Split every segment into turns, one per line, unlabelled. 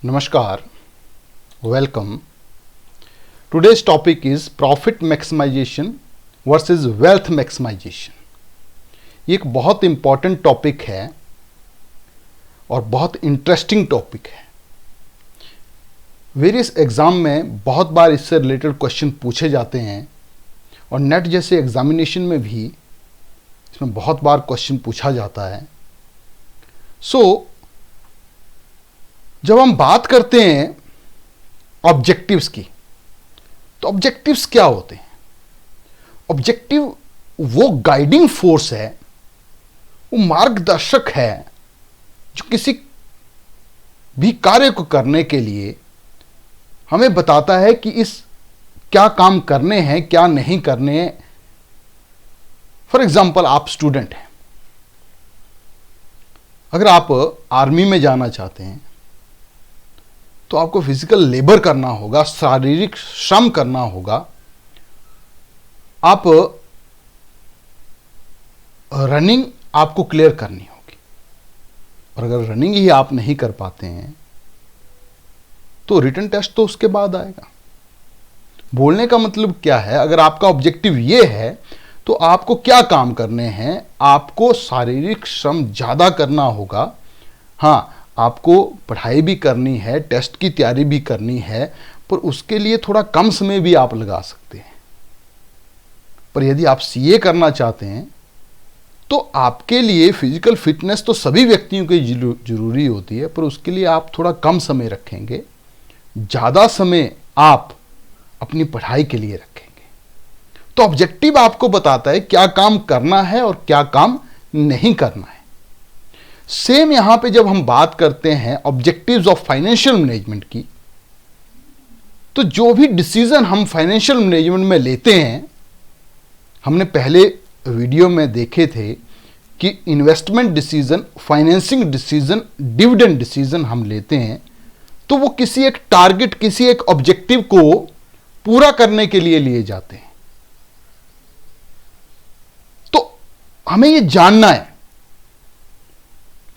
Namaskar, welcome. Today's topic is profit maximization versus wealth maximization. ये एक बहुत important topic है और बहुत इंटरेस्टिंग टॉपिक है. वेरियस एग्जाम में बहुत बार इससे रिलेटेड क्वेश्चन पूछे जाते हैं और नेट जैसे एग्जामिनेशन में भी इसमें बहुत बार क्वेश्चन पूछा जाता है. जब हम बात करते हैं ऑब्जेक्टिव्स की, तो ऑब्जेक्टिव्स क्या होते हैं? ऑब्जेक्टिव वो गाइडिंग फोर्स है, वो मार्गदर्शक है जो किसी भी कार्य को करने के लिए हमें बताता है कि इस क्या काम करने हैं, क्या नहीं करने हैं. फॉर एग्जाम्पल, आप स्टूडेंट हैं. अगर आप आर्मी में जाना चाहते हैं तो आपको फिजिकल लेबर करना होगा, शारीरिक श्रम करना होगा. आप रनिंग आपको क्लियर करनी होगी, और अगर रनिंग ही आप नहीं कर पाते हैं तो रिटन टेस्ट तो उसके बाद आएगा. बोलने का मतलब क्या है? अगर आपका ऑब्जेक्टिव ये है तो आपको क्या काम करने हैं? आपको शारीरिक श्रम ज़्यादा करना होगा. हाँ, आपको पढ़ाई भी करनी है, टेस्ट की तैयारी भी करनी है, पर उसके लिए थोड़ा कम समय भी आप लगा सकते हैं. पर यदि आप सीए करना चाहते हैं तो आपके लिए फिजिकल फिटनेस तो सभी व्यक्तियों की जरूरी होती है, पर उसके लिए आप थोड़ा कम समय रखेंगे, ज़्यादा समय आप अपनी पढ़ाई के लिए रखेंगे. तो ऑब्जेक्टिव आपको बताता है क्या काम करना है और क्या काम नहीं करना है. सेम यहां पे जब हम बात करते हैं ऑब्जेक्टिव्स ऑफ फाइनेंशियल मैनेजमेंट की, तो जो भी डिसीजन हम फाइनेंशियल मैनेजमेंट में लेते हैं, हमने पहले वीडियो में देखे थे कि investment decision, financing decision, dividend decision हम लेते हैं तो वो किसी एक टारगेट, किसी एक ऑब्जेक्टिव को पूरा करने के लिए लिए जाते हैं. तो हमें ये जानना है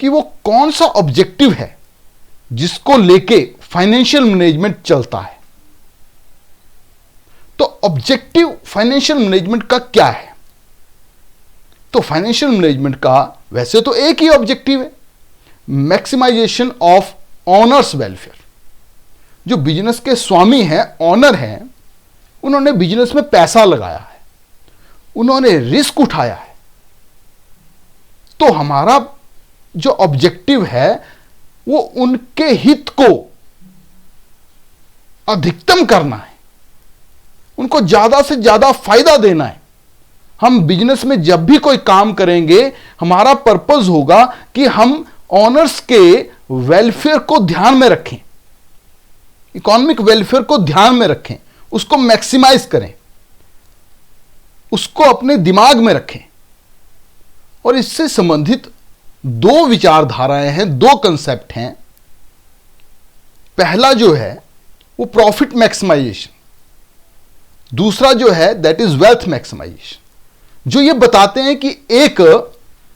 कि वो कौन सा ऑब्जेक्टिव है जिसको लेके फाइनेंशियल मैनेजमेंट चलता है. तो ऑब्जेक्टिव फाइनेंशियल मैनेजमेंट का क्या है? तो फाइनेंशियल मैनेजमेंट का वैसे तो एक ही ऑब्जेक्टिव है, मैक्सिमाइजेशन ऑफ ऑनर्स वेलफेयर. जो बिजनेस के स्वामी हैं, ऑनर हैं, उन्होंने बिजनेस में पैसा लगाया है, उन्होंने रिस्क उठाया है. तो हमारा जो ऑब्जेक्टिव है वो उनके हित को अधिकतम करना है, उनको ज्यादा से ज्यादा फायदा देना है. हम बिजनेस में जब भी कोई काम करेंगे, हमारा पर्पस होगा कि हम ऑनर्स के वेलफेयर को ध्यान में रखें, इकोनॉमिक वेलफेयर को ध्यान में रखें, उसको मैक्सिमाइज करें, उसको अपने दिमाग में रखें. और इससे संबंधित दो विचारधाराएं हैं, दो कंसेप्ट हैं. पहला जो है वो प्रॉफिट मैक्सिमाइजेशन, दूसरा जो है दैट इज वेल्थ मैक्सिमाइजेशन, जो ये बताते हैं कि एक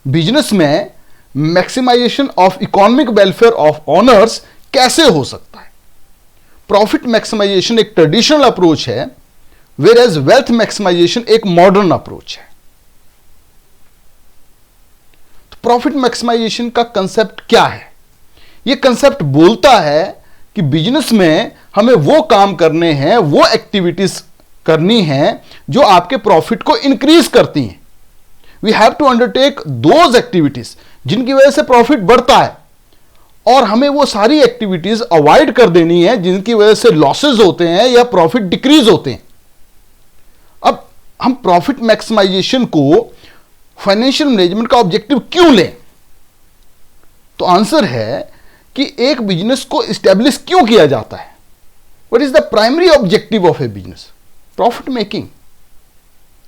बिजनेस में maximisation of economic welfare of owners कैसे हो सकता है. प्रॉफिट मैक्सिमाइजेशन एक ट्रेडिशनल अप्रोच है, वेयर एज वेल्थ मैक्सिमाइजेशन एक मॉडर्न अप्रोच है. प्रॉफिट मैक्सिमाइजेशन का कंसेप्ट क्या है? यह कंसेप्ट बोलता है कि बिजनेस में हमें वो काम करने हैं, वो एक्टिविटीज करनी हैं जो आपके प्रॉफिट को इंक्रीज करती हैं. We have to undertake those activities जिनकी वजह से प्रॉफिट बढ़ता है, और हमें वो सारी एक्टिविटीज अवॉइड कर देनी है जिनकी वजह से लॉसेज होते हैं या प्रॉफिट डिक्रीज होते हैं. अब हम प्रॉफिट मैक्सिमाइजेशन को फाइनेंशियल मैनेजमेंट का ऑब्जेक्टिव क्यों लें? तो आंसर है कि एक बिजनेस को एस्टेब्लिश क्यों किया जाता है. What is the primary objective of A business? Profit making.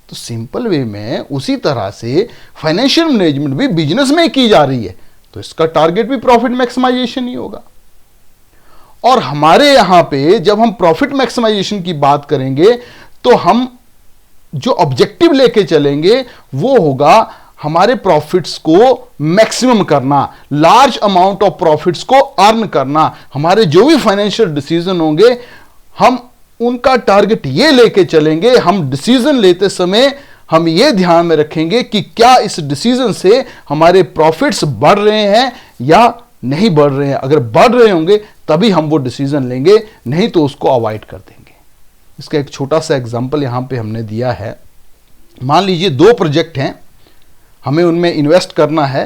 तो सिंपल वे में उसी तरह से फाइनेंशियल मैनेजमेंट भी बिजनेस में की जा रही है, तो इसका टारगेट भी प्रॉफिट मैक्सिमाइजेशन ही होगा. और हमारे यहां पे जब हम प्रॉफिट मैक्सिमाइजेशन की बात करेंगे तो हम जो ऑब्जेक्टिव लेके चलेंगे वो होगा हमारे प्रॉफिट्स को मैक्सिमम करना, लार्ज अमाउंट ऑफ प्रॉफिट्स को अर्न करना। हमारे जो भी फाइनेंशियल डिसीजन होंगे हम उनका टारगेट ये लेके चलेंगे। हम डिसीजन लेते समय हम ये ध्यान में रखेंगे कि क्या इस डिसीजन से हमारे प्रॉफिट्स बढ़ रहे हैं या नहीं बढ़ रहे हैं। अगर बढ़ रहे होंगे तभी हम वो डिसीजन लेंगे, नहीं तो उसको अवॉइड कर देंगे। इसका एक छोटा सा एग्जांपल यहां पे हमने दिया है। मान लीजिए 2 प्रोजेक्ट हैं, हमें उनमें इन्वेस्ट करना है।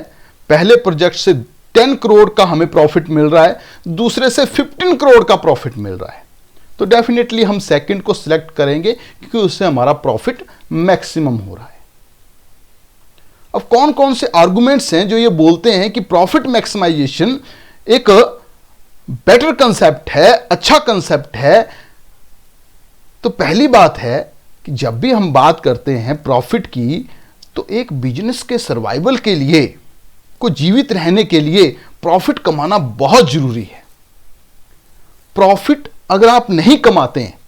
पहले प्रोजेक्ट से 10 करोड़ का हमें प्रॉफिट मिल रहा है, दूसरे से 15 करोड़ का प्रॉफिट मिल रहा है, तो डेफिनेटली हम सेकंड को सिलेक्ट करेंगे क्योंकि उससे हमारा प्रॉफिट मैक्सिमम हो रहा है। अब कौन कौन से आर्गुमेंट्स हैं जो ये बोलते हैं कि प्रॉफिट मैक्सिमाइजेशन एक बेटर कंसेप्ट है, अच्छा कंसेप्ट है। तो पहली बात है कि जब भी हम बात करते हैं प्रॉफिट की, तो एक बिजनेस के सर्वाइवल के लिए, को जीवित रहने के लिए प्रॉफिट कमाना बहुत जरूरी है। प्रॉफिट अगर आप नहीं कमाते हैं,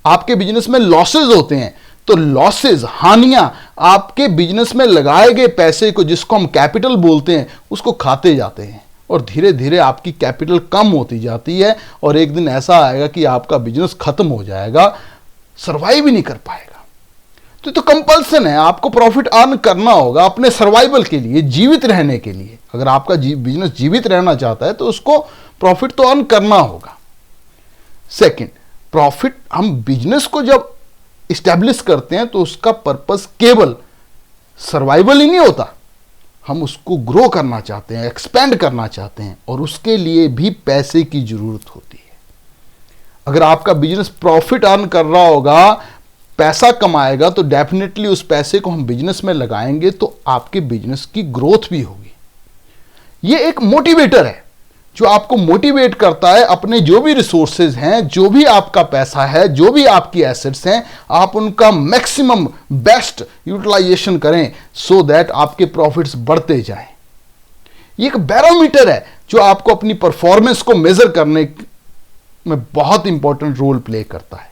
आपके बिजनेस में लॉसेज होते हैं, तो लॉसेज, हानियां आपके बिजनेस में लगाए गए पैसे को, जिसको हम कैपिटल बोलते हैं, उसको खाते जाते हैं और धीरे धीरे आपकी कैपिटल कम होती जाती है और एक दिन ऐसा आएगा कि आपका बिजनेस खत्म हो जाएगा, सर्वाइव ही नहीं कर पाएगा। तो कंपल्सन है, आपको प्रॉफिट अर्न करना होगा अपने सर्वाइवल के लिए, जीवित रहने के लिए। अगर आपका बिजनेस जीवित रहना चाहता है तो उसको प्रॉफिट तो अर्न करना होगा। सेकंड, प्रॉफिट, हम बिजनेस को जब इस्टेब्लिश करते हैं तो उसका पर्पस केवल सर्वाइवल ही नहीं होता, हम उसको ग्रो करना चाहते हैं, एक्सपेंड करना चाहते हैं, और उसके लिए भी पैसे की जरूरत होती है। अगर आपका बिजनेस प्रॉफिट अर्न कर रहा होगा, पैसा कमाएगा, तो डेफिनेटली उस पैसे को हम बिजनेस में लगाएंगे तो आपके बिजनेस की ग्रोथ भी होगी। ये एक मोटिवेटर है जो आपको मोटिवेट करता है अपने जो भी रिसोर्सेज हैं, जो भी आपका पैसा है, जो भी आपकी एसेट्स हैं, आप उनका मैक्सिमम बेस्ट यूटिलाइजेशन करें सो दैट आपके प्रॉफिट्स बढ़ते जाएं। ये एक बैरोमीटर है जो आपको अपनी परफॉर्मेंस को मेजर करने में बहुत इंपॉर्टेंट रोल प्ले करता है।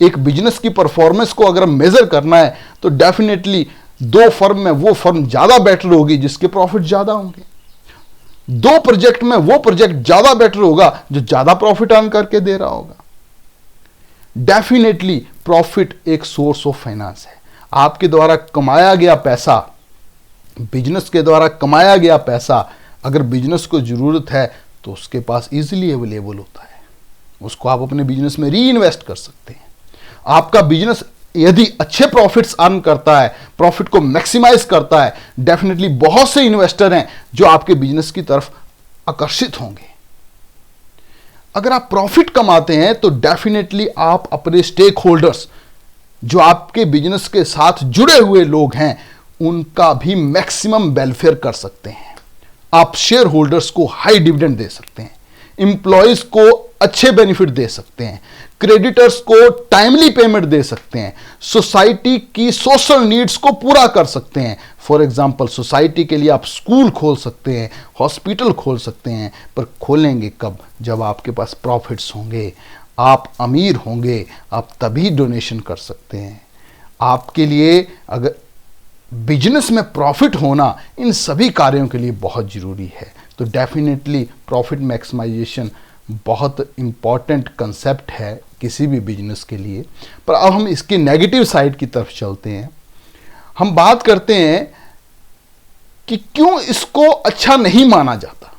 एक बिजनेस की परफॉर्मेंस को अगर मेजर करना है तो डेफिनेटली 2 फर्म में वो फर्म ज्यादा बेटर होगी जिसके प्रॉफिट ज्यादा होंगे, 2 प्रोजेक्ट में वो प्रोजेक्ट ज्यादा बेटर होगा जो ज्यादा प्रॉफिट अर्न करके दे रहा होगा। डेफिनेटली प्रॉफिट एक सोर्स ऑफ फाइनेंस है। आपके द्वारा कमाया गया पैसा, बिजनेस के द्वारा कमाया गया पैसा, अगर बिजनेस को जरूरत है तो उसके पास इजीली अवेलेबल होता है, उसको आप अपने बिजनेस में री इन्वेस्ट कर सकते हैं। आपका बिजनेस यदि अच्छे प्रॉफिट्स अर्न करता है, प्रॉफिट को मैक्सिमाइज करता है, डेफिनेटली बहुत से इन्वेस्टर हैं जो आपके बिजनेस की तरफ आकर्षित होंगे। अगर आप प्रॉफिट कमाते हैं तो डेफिनेटली आप अपने स्टेक होल्डर्स, जो आपके बिजनेस के साथ जुड़े हुए लोग हैं, उनका भी मैक्सिमम वेलफेयर कर सकते हैं। आप शेयर होल्डर्स को हाई डिविडेंड दे सकते हैं, एम्प्लॉयज को अच्छे बेनिफिट दे सकते हैं, क्रेडिटर्स को टाइमली पेमेंट दे सकते हैं, सोसाइटी की सोशल नीड्स को पूरा कर सकते हैं। फॉर एग्जांपल, सोसाइटी के लिए आप स्कूल खोल सकते हैं, हॉस्पिटल खोल सकते हैं, पर खोलेंगे कब? जब आपके पास प्रॉफिट्स होंगे, आप अमीर होंगे, आप तभी डोनेशन कर सकते हैं। आपके लिए अगर बिजनेस में प्रॉफिट होना इन सभी कार्यों के लिए बहुत जरूरी है। तो डेफिनेटली प्रॉफिट मैक्सिमाइजेशन बहुत इंपॉर्टेंट कंसेप्ट है किसी भी बिजनेस के लिए। पर अब हम इसके नेगेटिव साइड की तरफ चलते हैं। हम बात करते हैं कि क्यों इसको अच्छा नहीं माना जाता।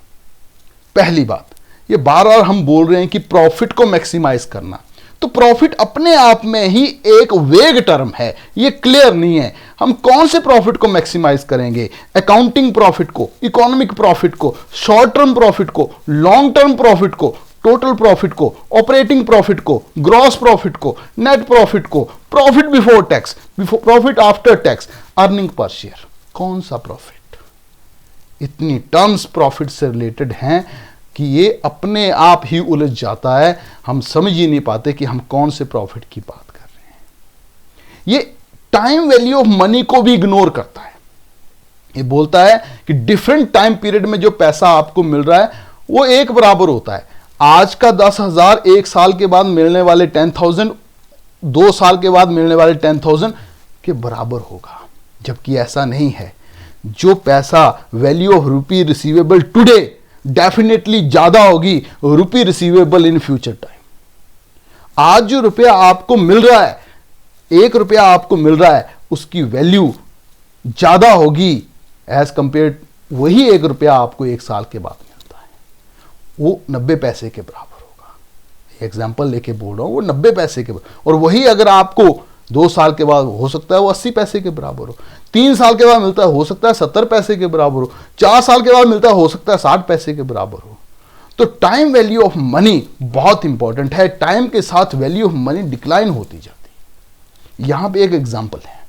पहली बात, ये बार बार हम बोल रहे हैं कि प्रॉफिट को मैक्सिमाइज करना, तो प्रॉफिट अपने आप में ही एक वेग टर्म है, ये क्लियर नहीं है। हम कौन से प्रॉफिट को मैक्सिमाइज करेंगे? अकाउंटिंग प्रॉफिट को, इकोनॉमिक प्रॉफिट को, शॉर्ट टर्म प्रॉफिट को, लॉन्ग टर्म प्रॉफिट को, टोटल प्रॉफिट को, ऑपरेटिंग प्रॉफिट को, ग्रॉस प्रॉफिट को, नेट प्रॉफिट को, profit before tax, profit after tax, earning per share, कौन सा प्रॉफिट? इतनी टर्म्स प्रॉफिट से रिलेटेड हैं कि ये अपने आप ही उलझ जाता है। हम समझ ही नहीं पाते कि हम कौन से प्रॉफिट की बात कर रहे हैं। ये टाइम वैल्यू ऑफ मनी को भी इग्नोर करता है। ये बोलता है कि डिफरेंट टाइम पीरियड में जो पैसा आपको मिल रहा है वो एक बराबर होता है। आज का 10,000 एक साल के बाद मिलने वाले 10,000 2 साल के बाद मिलने वाले 10,000 के बराबर होगा, जबकि ऐसा नहीं है। जो पैसा value of rupee receivable today definitely ज्यादा होगी रुपी रिसीवेबल इन फ्यूचर टाइम। आज जो रुपया आपको मिल रहा है, 1 रुपया आपको मिल रहा है, उसकी वैल्यू ज्यादा होगी एज कंपेयर वही 1 रुपया आपको 1 साल के बाद मिलता है, वो 90 पैसे के बराबर होगा। एग्जाम्पल लेके बोल रहा हूं, वो 90 पैसे के बराबर। और वही अगर आपको 2 साल के बाद हो सकता है वो 80 पैसे के बराबर हो, 3 साल के बाद मिलता है हो सकता है 70 पैसे के बराबर हो, 4 साल के बाद मिलता है हो सकता है 60 पैसे के बराबर हो। तो टाइम वैल्यू ऑफ मनी बहुत इंपॉर्टेंट है। टाइम के साथ वैल्यू ऑफ मनी डिक्लाइन होती जाती है। यहां पे एक एग्जांपल है,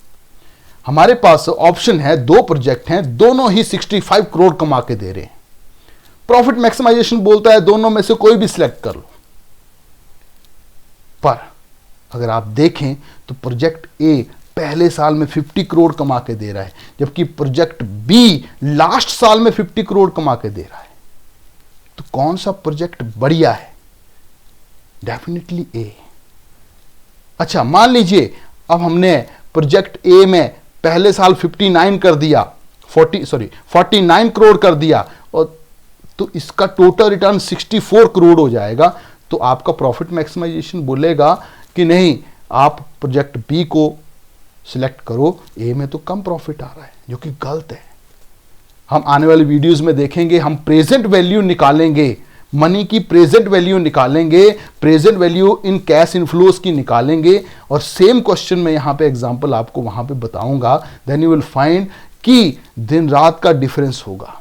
हमारे पास ऑप्शन है, 2 प्रोजेक्ट हैं, दोनों ही 65 करोड़ कमा के दे रहे हैं। प्रॉफिट मैक्सिमाइजेशन बोलता है दोनों में से कोई भी सिलेक्ट कर लो, पर अगर आप देखें तो प्रोजेक्ट ए पहले साल में 50 करोड़ कमा के दे रहा है, जबकि प्रोजेक्ट बी लास्ट साल में 50 करोड़ कमा के दे रहा है। तो कौन सा प्रोजेक्ट बढ़िया है? डेफिनेटली ए। अच्छा, मान लीजिए अब हमने प्रोजेक्ट ए में पहले साल 59 कर दिया, 49 करोड़ कर दिया, और तो इसका टोटल रिटर्न 64 करोड़ हो जाएगा। तो आपका प्रॉफिट मैक्सिमाइजेशन बोलेगा कि नहीं, आप प्रोजेक्ट बी को सिलेक्ट करो, ए में तो कम प्रॉफिट आ रहा है, जो कि गलत है। हम आने वाले वीडियोस में देखेंगे, हम प्रेजेंट वैल्यू निकालेंगे, मनी की प्रेजेंट वैल्यू निकालेंगे, present value in cash inflows की निकालेंगे, और सेम क्वेश्चन में यहां पे एग्जांपल आपको वहां पे बताऊंगा। देन यू विल फाइंड कि दिन रात का डिफरेंस होगा।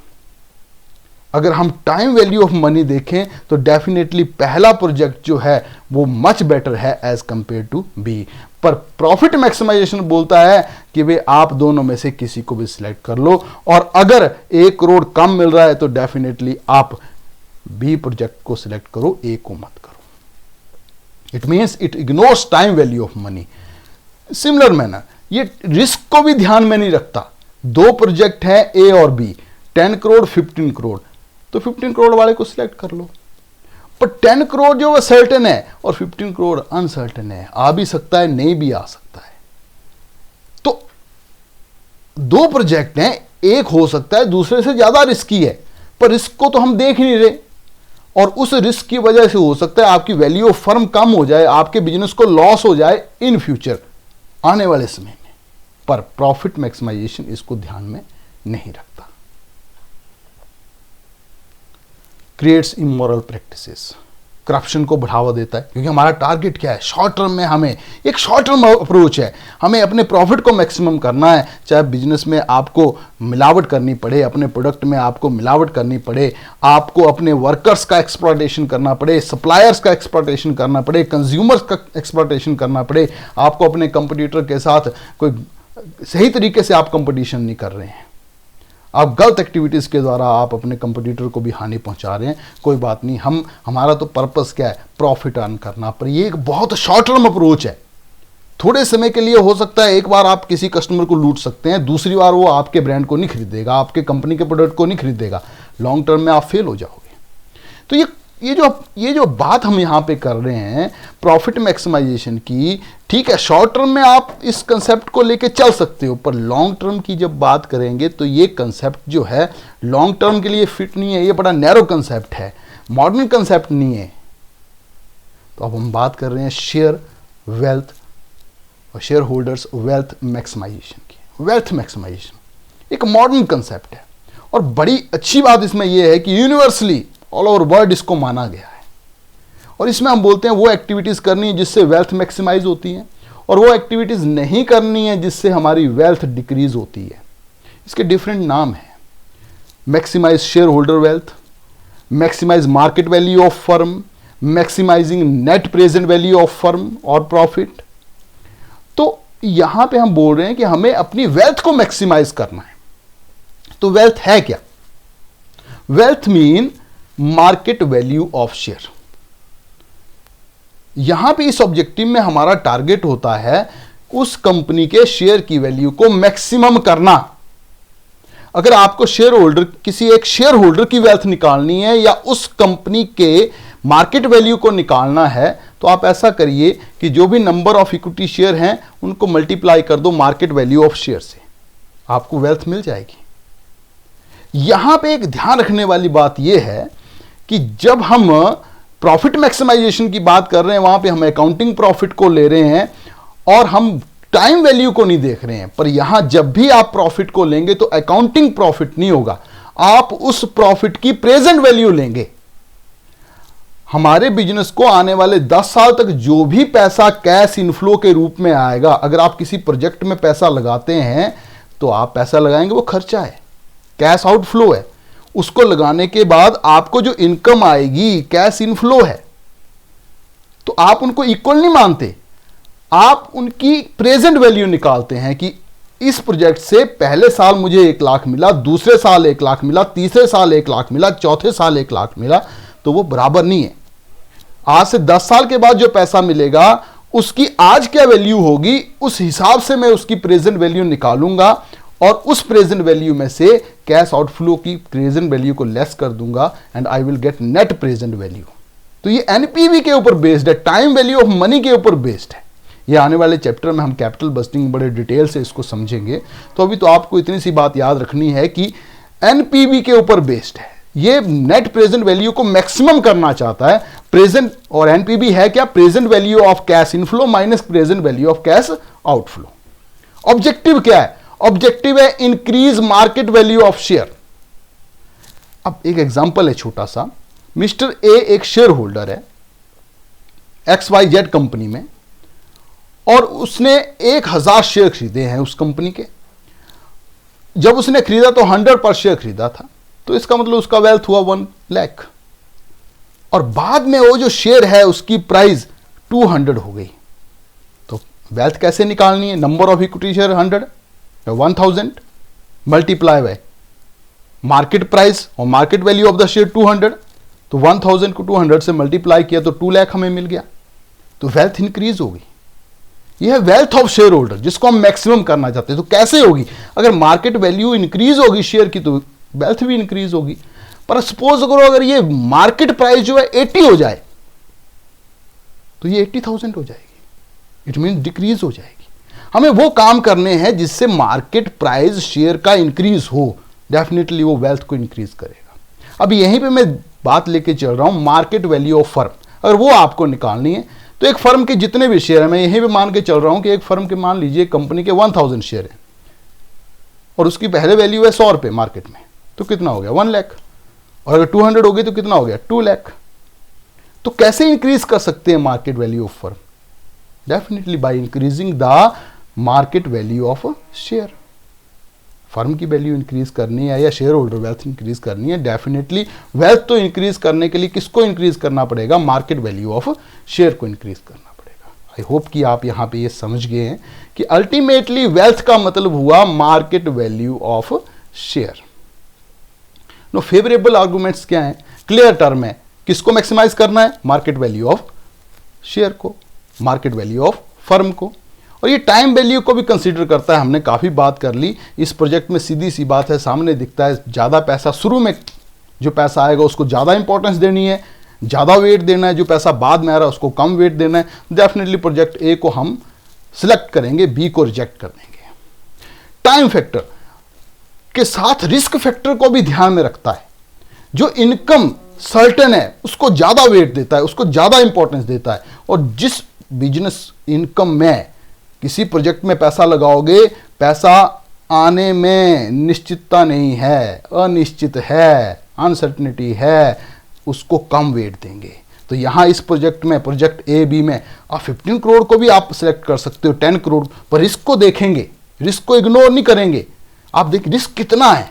अगर हम टाइम वैल्यू ऑफ मनी देखें तो डेफिनेटली पहला प्रोजेक्ट जो है वो मच बेटर है एज कंपेयर टू बी। पर प्रॉफिट मैक्सिमाइजेशन बोलता है कि वे आप दोनों में से किसी को भी सिलेक्ट कर लो, और अगर 1 करोड़ कम मिल रहा है तो डेफिनेटली आप बी प्रोजेक्ट को सिलेक्ट करो, ए को मत करो। It means it ignores time value of money. Similar manner ये रिस्क को भी ध्यान में नहीं रखता। 2 प्रोजेक्ट है ए और बी, 10 करोड़ 15 करोड़, तो 15 करोड़ वाले को सिलेक्ट कर लो। पर 10 करोड़ जो वो सर्टेन है और 15 करोड़ अनसर्टेन है, आ भी सकता है नहीं भी आ सकता है। तो 2 प्रोजेक्ट हैं, एक हो सकता है दूसरे से ज्यादा रिस्की है, पर रिस्क को तो हम देख ही नहीं रहे, और उस रिस्क की वजह से हो सकता है आपकी वैल्यू ऑफ फर्म कम हो जाए, आपके बिजनेस को लॉस हो जाए इन फ्यूचर आने वाले समय में। पर प्रॉफिट मैक्सिमाइजेशन इसको ध्यान में नहीं रखता। क्रिएट्स इमोरल प्रैक्टिसेस, करप्शन को बढ़ावा देता है, क्योंकि हमारा टारगेट क्या है? शॉर्ट टर्म में हमें एक शॉर्ट टर्म अप्रोच है, हमें अपने प्रॉफिट को मैक्सिमम करना है। चाहे बिजनेस में आपको मिलावट करनी पड़े, अपने प्रोडक्ट में आपको मिलावट करनी पड़े, आपको अपने वर्कर्स का एक्सप्लॉयटेशन करना पड़े, सप्लायर्स का एक्सप्लॉयटेशन करना पड़े, कंज्यूमर्स का एक्सप्लॉयटेशन करना पड़े, आपको अपने कंपटीटर के साथ कोई सही तरीके से आप कंपटीशन नहीं कर रहे हैं, आप गलत एक्टिविटीज़ के द्वारा आप अपने कंपटीटर को भी हानि पहुंचा रहे हैं, कोई बात नहीं, हमारा तो पर्पस क्या है? प्रॉफिट अर्न करना। पर ये एक बहुत शॉर्ट टर्म अप्रोच है। थोड़े समय के लिए हो सकता है, एक बार आप किसी कस्टमर को लूट सकते हैं, दूसरी बार वो आपके ब्रांड को नहीं खरीदेगा, आपके कंपनी के प्रोडक्ट को नहीं खरीदेगा, लॉन्ग टर्म में आप फेल हो जाओगे। तो ये जो बात हम यहाँ पे कर रहे हैं प्रॉफिट मैक्सिमाइजेशन की, ठीक है, शॉर्ट टर्म में आप इस कंसेप्ट को लेके चल सकते हो, पर लॉन्ग टर्म की जब बात करेंगे तो ये कंसेप्ट जो है लॉन्ग टर्म के लिए फिट नहीं है, ये बड़ा नैरो कंसेप्ट है, मॉडर्न कंसेप्ट नहीं है। तो अब हम बात कर रहे हैं शेयर वेल्थ और शेयर होल्डर्स वेल्थ मैक्सिमाइजेशन की। वेल्थ मैक्सिमाइजेशन एक मॉडर्न कंसेप्ट है, और बड़ी अच्छी बात इसमें यह है कि यूनिवर्सली ऑल ओवर वर्ल्ड इसको माना गया है, और इसमें हम बोलते हैं वो एक्टिविटीज करनी है जिससे वेल्थ मैक्सिमाइज होती है, और वो एक्टिविटीज नहीं करनी है जिससे हमारी वेल्थ डिक्रीज होती है। इसके डिफरेंट नाम हैं, maximise share holder wealth, maximise market value of firm, maximising net present value of firm और प्रॉफिट। तो यहां पे हम बोल रहे हैं कि हमें अपनी वेल्थ को मैक्सिमाइज करना है। तो वेल्थ है क्या? Wealth mean market value of share. यहां पे इस ऑब्जेक्टिव में हमारा टारगेट होता है उस कंपनी के शेयर की वैल्यू को मैक्सिमम करना। अगर आपको शेयर होल्डर, किसी एक शेयर होल्डर की वेल्थ निकालनी है या उस कंपनी के मार्केट वैल्यू को निकालना है, तो आप ऐसा करिए कि जो भी नंबर ऑफ इक्विटी शेयर हैं उनको मल्टीप्लाई कर दो मार्केट वैल्यू ऑफ शेयर से, आपको वेल्थ मिल जाएगी। यहां पे एक ध्यान रखने वाली बात यह है कि जब हम प्रॉफिट मैक्सिमाइजेशन की बात कर रहे हैं, वहां पे हम अकाउंटिंग प्रॉफिट को ले रहे हैं और हम टाइम वैल्यू को नहीं देख रहे हैं। पर यहां जब भी आप प्रॉफिट को लेंगे तो अकाउंटिंग प्रॉफिट नहीं होगा, आप उस प्रॉफिट की प्रेजेंट वैल्यू लेंगे। हमारे बिजनेस को आने वाले 10 साल तक जो भी पैसा कैश इनफ्लो के रूप में आएगा, अगर आप किसी प्रोजेक्ट में पैसा लगाते हैं तो आप पैसा लगाएंगे, वो खर्चा है, कैश आउटफ्लो है। उसको लगाने के बाद आपको जो इनकम आएगी कैश इनफ्लो है, तो आप उनको इक्वल नहीं मानते, आप उनकी प्रेजेंट वैल्यू निकालते हैं कि इस प्रोजेक्ट से पहले साल मुझे 1 लाख मिला, दूसरे साल 1 लाख मिला, तीसरे साल 1 लाख मिला, चौथे साल 1 लाख मिला, तो वो बराबर नहीं है। आज से 10 साल के बाद जो पैसा मिलेगा उसकी आज क्या वैल्यू होगी, उस हिसाब से मैं उसकी प्रेजेंट वैल्यू निकालूंगा और उस प्रेजेंट वैल्यू में से कैश आउटफ्लो की प्रेजेंट वैल्यू को लेस कर दूंगा and I will get net present value. तो ये एनपीवी के ऊपर बेस्ड है, टाइम वैल्यू ऑफ मनी के ऊपर बेस्ड है। ये आने वाले चैप्टर में हम कैपिटल बस्टिंग बड़े डिटेल से इसको समझेंगे। तो अभी तो आपको इतनी सी बात याद रखनी है कि एनपीवी के ऊपर बेस्ड है, ये नेट प्रेजेंट वैल्यू को मैक्सिमम करना चाहता है। प्रेजेंट और एनपीवी है क्या, present value of cash inflow minus present value of cash outflow. Objective क्या है, ऑब्जेक्टिव है increase market value of share. अब एक एग्जांपल है छोटा सा, मिस्टर ए एक शेयर होल्डर है XYZ कंपनी में और उसने 1000 शेयर खरीदे हैं उस कंपनी के। जब उसने खरीदा तो 100 पर शेयर खरीदा था, तो इसका मतलब उसका वेल्थ हुआ 1 लाख। और बाद में वो जो शेयर है उसकी प्राइस 200 हो गई, तो वेल्थ कैसे निकालनी है, number of equity share 100 1000 multiply by market price और market value of the share 200, तो 1000 को 200 से मल्टीप्लाई किया तो 2 लाख हमें मिल गया, तो वेल्थ इंक्रीज होगी। यह है वेल्थ ऑफ शेयर होल्डर जिसको हम मैक्सिमम करना चाहते हैं। तो कैसे होगी, अगर मार्केट वैल्यू इंक्रीज होगी शेयर की तो वेल्थ भी इंक्रीज होगी। पर सपोज करो अगर ये मार्केट प्राइस जो है 80 हो जाए तो ये 80,000 हो जाएगी, इट मीन डिक्रीज हो जाएगी। हमें वो काम करने हैं जिससे मार्केट प्राइस शेयर का इंक्रीज हो, डेफिनेटली वो वेल्थ को इंक्रीज करेगा। अब यहीं पे मैं बात लेके चल रहा हूं मार्केट वैल्यू ऑफ फर्म, अगर वो आपको निकालनी है तो एक फर्म के जितने भी शेयर है, मैं यहीं पे मान के चल रहा हूं कि एक फर्म के मान लीजिए कंपनी के 1000 शेयर है और उसकी पहले वैल्यू है 100 रुपए मार्केट में, तो कितना हो गया 1 लाख। और अगर 200 हो गई तो कितना हो गया 2 लाख। तो कैसे इंक्रीज कर सकते हैं market value of firm, definitely by increasing the market value of share. Firm की वैल्यू इंक्रीज करनी है या शेयर होल्डर वेल्थ इंक्रीज करनी है, डेफिनेटली वेल्थ तो इंक्रीज करने के लिए किसको इंक्रीज करना पड़ेगा, मार्केट वैल्यू ऑफ शेयर को इंक्रीज करना पड़ेगा। आई होप कि आप यहां पे ये समझ गए हैं कि अल्टीमेटली वेल्थ का मतलब हुआ market value of share. No favourable arguments क्या है, क्लियर टर्म है, किसको मैक्सिमाइज करना है, मार्केट वैल्यू ऑफ शेयर को, मार्केट वैल्यू ऑफ फर्म को। और ये टाइम वैल्यू को भी कंसीडर करता है। हमने काफ़ी बात कर ली इस प्रोजेक्ट में, सीधी सी बात है, सामने दिखता है ज़्यादा पैसा शुरू में जो पैसा आएगा उसको ज़्यादा इंपॉर्टेंस देनी है, ज़्यादा वेट देना है, जो पैसा बाद में आ रहा है उसको कम वेट देना है। डेफिनेटली प्रोजेक्ट ए को हम सिलेक्ट करेंगे, बी को रिजेक्ट कर देंगे। टाइम फैक्टर के साथ रिस्क फैक्टर को भी ध्यान में रखता है। जो इनकम सर्टेन है उसको ज़्यादा वेट देता है, उसको ज़्यादा इंपॉर्टेंस देता है। और जिस बिजनेस इनकम में किसी प्रोजेक्ट में पैसा लगाओगे, पैसा आने में निश्चितता नहीं है, अनिश्चित है, अनसर्टेनिटी है, उसको कम वेट देंगे। तो यहां इस प्रोजेक्ट में, प्रोजेक्ट ए बी में आप 15 करोड़ को भी आप सिलेक्ट कर सकते हो, 10 करोड़, पर रिस्क को देखेंगे, रिस्क को इग्नोर नहीं करेंगे। आप देख रिस्क कितना है,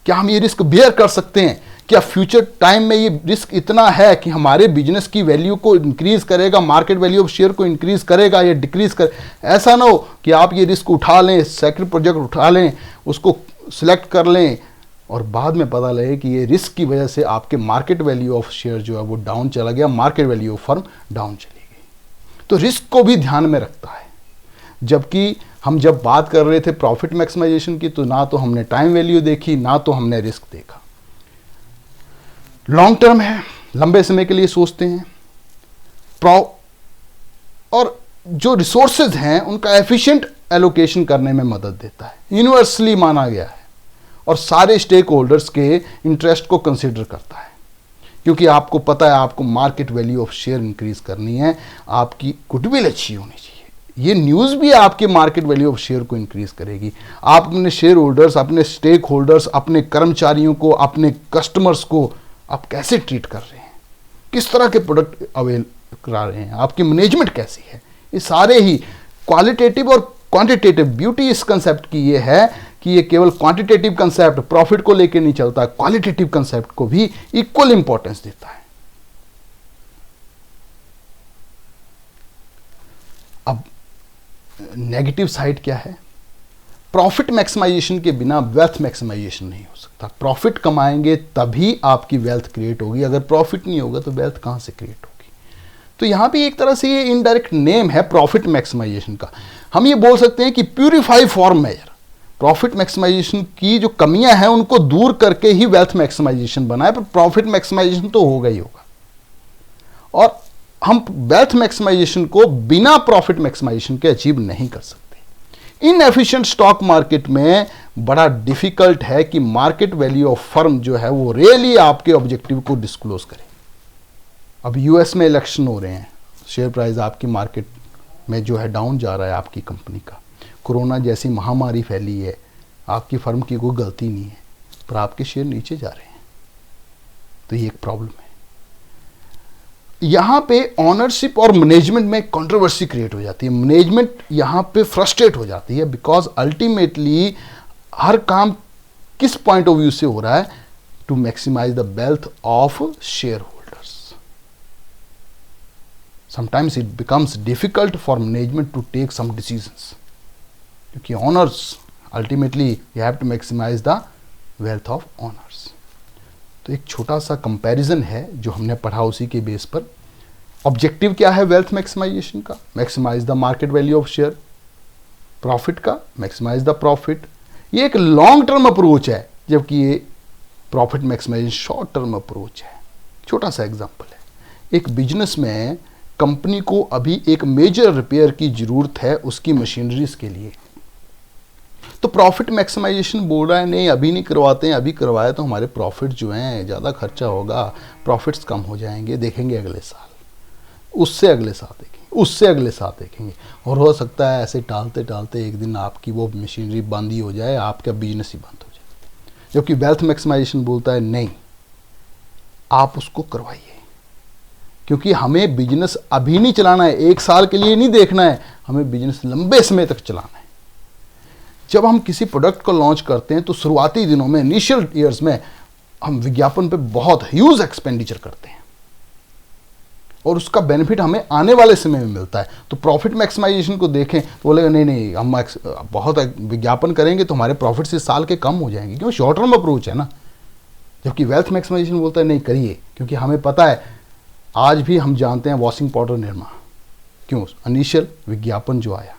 क्या हम ये रिस्क बेयर कर सकते हैं, क्या फ्यूचर टाइम में ये रिस्क इतना है कि हमारे बिजनेस की वैल्यू को इंक्रीज करेगा, मार्केट वैल्यू ऑफ शेयर को इंक्रीज करेगा या डिक्रीज कर। ऐसा ना हो कि आप ये रिस्क उठा लें, सेकंड प्रोजेक्ट उठा लें, उसको सिलेक्ट कर लें और बाद में पता लगे कि ये रिस्क की वजह से आपके मार्केट वैल्यू ऑफ शेयर जो है वो डाउन चला गया, market value of firm down चली गई। तो रिस्क को भी ध्यान में रखता है। जबकि हम जब बात कर रहे थे प्रॉफिट मैक्सिमाइजेशन की, तो ना तो हमने टाइम वैल्यू देखी, ना तो हमने रिस्क देखा। लॉन्ग टर्म है, लंबे समय के लिए सोचते हैं, और जो रिसोर्सेज हैं उनका एफिशिएंट एलोकेशन करने में मदद देता है, यूनिवर्सली माना गया है। और सारे स्टेक होल्डर्स के इंटरेस्ट को कंसिडर करता है, क्योंकि आपको पता है आपको market value of share increase करनी है, आपकी गुडविल अच्छी होनी चाहिए। ये न्यूज़ भी आपके मार्केट वैल्यू ऑफ शेयर को इंक्रीज करेगी। आप अपने शेयर होल्डर्स, अपने स्टेक होल्डर्स, अपने कर्मचारियों को, अपने कस्टमर्स को आप कैसे ट्रीट कर रहे हैं, किस तरह के प्रोडक्ट अवेल करा रहे हैं, आपकी मैनेजमेंट कैसी है, ये सारे ही क्वालिटेटिव और क्वांटिटेटिव। ब्यूटी इस कंसेप्ट की ये है कि ये केवल क्वांटिटेटिव कंसेप्ट प्रॉफिट को लेकर नहीं चलता, क्वालिटेटिव कंसेप्ट को भी इक्वल इंपॉर्टेंस देता है। अब नेगेटिव साइड क्या है? प्रॉफिट मैक्सिमाइजेशन के बिना वेल्थ मैक्सिमाइजेशन नहीं हो सकता। प्रॉफिट कमाएंगे तभी आपकी वेल्थ क्रिएट होगी, अगर प्रॉफिट नहीं होगा तो वेल्थ कहां से क्रिएट होगी? तो यहां पे एक तरह से ये इनडायरेक्ट नेम है प्रॉफिट मैक्सिमाइजेशन का। हम ये बोल सकते हैं कि purify for measure. Profit maximisation की जो कमियां हैं उनको दूर करके ही वेल्थ मैक्सिमाइजेशन बनाए, पर प्रॉफिट मैक्सिमाइजेशन तो होगा ही होगा। और हम वेल्थ मैक्सिमाइजेशन को बिना प्रॉफिट मैक्सिमाइजेशन के अचीव नहीं कर सकते। इनएफिशिएंट स्टॉक मार्केट में बड़ा डिफिकल्ट है कि मार्केट वैल्यू ऑफ फर्म जो है वो रियली आपके ऑब्जेक्टिव को डिस्क्लोज करे। अब यूएस में इलेक्शन हो रहे हैं, शेयर प्राइस आपकी मार्केट में जो है डाउन जा रहा है आपकी कंपनी का। कोरोना जैसी महामारी फैली है, आपकी फर्म की कोई गलती नहीं है, पर आपके शेयर नीचे जा रहे हैं, तो ये एक प्रॉब्लम है। यहां पे ऑनरशिप और मैनेजमेंट में कंट्रोवर्सी क्रिएट हो जाती है। मैनेजमेंट यहां पे फ्रस्ट्रेट हो जाती है, बिकॉज अल्टीमेटली हर काम किस पॉइंट ऑफ व्यू से हो रहा है? To maximise the wealth of share holders. Sometimes it becomes difficult for management to take some decisions, क्योंकि owners ultimately you have to maximise the wealth of owners. तो एक छोटा सा कंपैरिजन है जो हमने पढ़ा, उसी के बेस पर। ऑब्जेक्टिव क्या है वेल्थ मैक्सिमाइजेशन का? Maximise the market value of share. Profit का? Maximise the profit. ये एक लॉन्ग टर्म अप्रोच है, जबकि ये profit maximisation short term approach है। छोटा सा एग्जांपल है, एक बिजनेस में कंपनी को अभी एक मेजर रिपेयर की जरूरत है उसकी मशीनरीज के लिए, तो प्रॉफिट मैक्सिमाइजेशन बोल रहा है नहीं अभी नहीं करवाते हैं, अभी करवाए तो हमारे प्रॉफिट जो हैं ज़्यादा खर्चा होगा, प्रॉफिट्स कम हो जाएंगे, देखेंगे अगले साल, उससे अगले साल देखेंगे, उससे अगले साल देखेंगे। और हो सकता है ऐसे टालते टालते एक दिन आपकी वो मशीनरी बंद ही हो जाए, आपका बिजनेस ही बंद हो जाए। जबकि वेल्थ मैक्सिमाइजेशन बोलता है नहीं, आप उसको करवाइए, क्योंकि हमें बिजनेस अभी नहीं चलाना है, एक साल के लिए नहीं देखना है, हमें बिजनेस लंबे समय तक चलाना है। जब हम किसी प्रोडक्ट को लॉन्च करते हैं तो शुरुआती दिनों में, इनिशियल ईयर्स में, हम विज्ञापन पे बहुत ह्यूज एक्सपेंडिचर करते हैं और उसका बेनिफिट हमें आने वाले समय में मिलता है। तो प्रॉफिट मैक्सिमाइजेशन को देखें तो बोलेगा नहीं नहीं हम बहुत विज्ञापन करेंगे तो हमारे प्रॉफिट से साल के कम हो जाएंगे, क्यों? शॉर्ट टर्म अप्रोच है ना। जबकि वेल्थ मैक्सिमाइजेशन बोलता है नहीं करिए, क्योंकि हमें पता है, आज भी हम जानते हैं वॉशिंग पाउडर निर्मा, क्यों? इनिशियल विज्ञापन जो आया।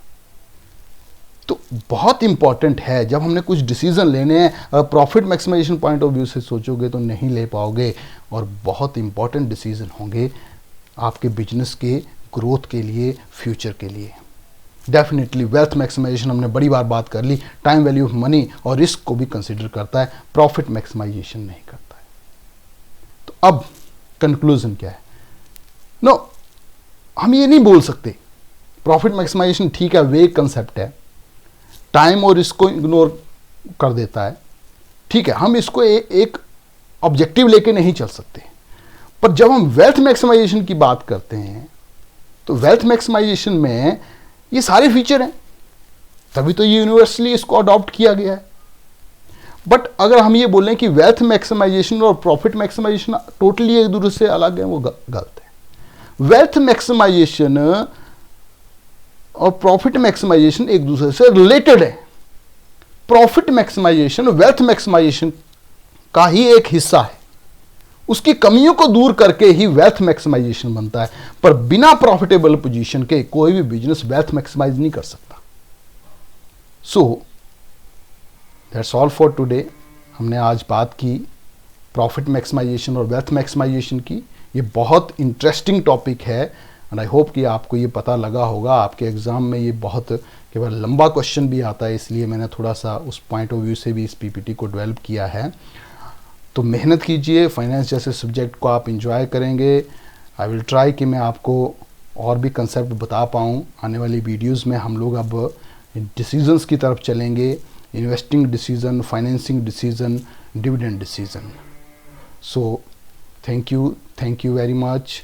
तो बहुत इंपॉर्टेंट है जब हमने कुछ डिसीजन लेने हैं, profit maximisation point of view से सोचोगे तो नहीं ले पाओगे, और बहुत इंपॉर्टेंट डिसीजन होंगे आपके बिजनेस के ग्रोथ के लिए, फ्यूचर के लिए। डेफिनेटली वेल्थ मैक्सिमाइजेशन हमने बड़ी बार बात कर ली, टाइम वैल्यू ऑफ मनी और रिस्क को भी कंसिडर करता है, प्रॉफिट मैक्सिमाइजेशन नहीं करता है। तो अब कंक्लूजन क्या है? नो, हम ये नहीं बोल सकते प्रॉफिट मैक्सिमाइजेशन ठीक है, वे कंसेप्ट है, टाइम और इसको इग्नोर कर देता है, ठीक है, हम इसको एक ऑब्जेक्टिव लेके नहीं चल सकते। पर जब हम वेल्थ मैक्सिमाइजेशन की बात करते हैं तो वेल्थ मैक्सिमाइजेशन में ये सारे फीचर हैं, तभी तो ये यूनिवर्सली इसको अडॉप्ट किया गया है। बट अगर हम ये बोलें कि वेल्थ मैक्सिमाइजेशन और प्रॉफिट मैक्सिमाइजेशन टोटली एक दूसरे से अलग है, वो गलत है। वेल्थ मैक्सिमाइजेशन और प्रॉफिट मैक्सिमाइजेशन एक दूसरे से रिलेटेड है। प्रॉफिट मैक्सिमाइजेशन वेल्थ मैक्सिमाइजेशन का ही एक हिस्सा है, उसकी कमियों को दूर करके ही वेल्थ मैक्सिमाइजेशन बनता है। पर बिना प्रॉफिटेबल पोजीशन के कोई भी बिजनेस वेल्थ मैक्सिमाइज नहीं कर सकता। So that's all for today. हमने आज बात की प्रॉफिट मैक्सिमाइजेशन और वेल्थ मैक्सिमाइजेशन की। ये बहुत इंटरेस्टिंग टॉपिक है एंड आई होप कि आपको ये पता लगा होगा। आपके एग्जाम में ये बहुत कई बार लंबा क्वेश्चन भी आता है, इसलिए मैंने थोड़ा सा उस पॉइंट ऑफ व्यू से भी इस पीपीटी को डेवलप किया है। तो मेहनत कीजिए, फाइनेंस जैसे सब्जेक्ट को आप इंजॉय करेंगे। आई विल ट्राई कि मैं आपको और भी कंसेप्ट बता पाऊँ। आने वाली वीडियोस में हम लोग अब डिसीजंस की तरफ चलेंगे, investing decision, financing decision, dividend decision. So thank you very much.